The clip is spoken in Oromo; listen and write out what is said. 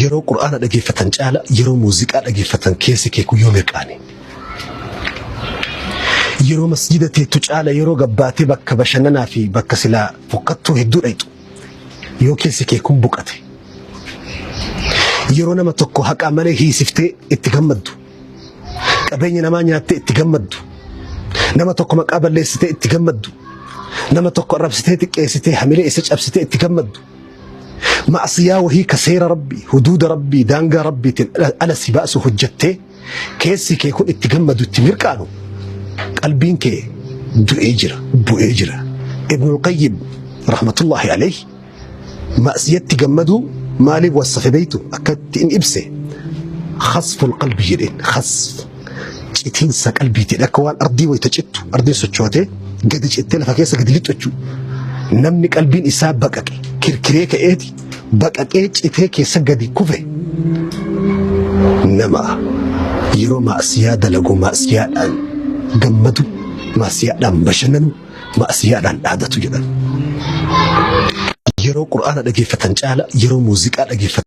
yeroo qur'aana dhageeffatan caala yeroo muuziqaa dhageeffatan keessi kee kuyyoo mirqaane yeroo masjida teettu caala yeroo gabbaatee bakka bashannanaa fi bakka silaa fokkattuu hedduu dhayxu yoo keessi kee kun buqate yeroo nama tokko haqaa malee hiisiftee itti gammaddu qabeenya namaa nyaattee itti gammaddu nama tokko maqaa balleessitee itti gammaddu nama tokko arrabsitee xiqqeessitee hamilee isa cabsitee itti gammaddu معصية وهي كسير ربي حدود ربي دانغا ربي على سباس حجته كيسي كي يكون اتجمد التمير كانوا قلبين كي دو اجرة ابن القيم رحمة الله عليه معصية تجمدوا مالي وصف بيته أكد إن إبسه خصف القلب جرين خصف تنسى قلبي تلكوان أرضي ويتجتو أرضي سجوته قد جئت لها فكيسة قد لتوجو نمني قلبين إساب بقك كركريك إيدي بقك إيدي سجدي كوفي نما يرو ما سيادة لقو ما سيادة جمدو ما سيادة بشننو ما سيادة عادة جدا يرو قرآن لقي فتن جالة يرو موسيقى لقي فتن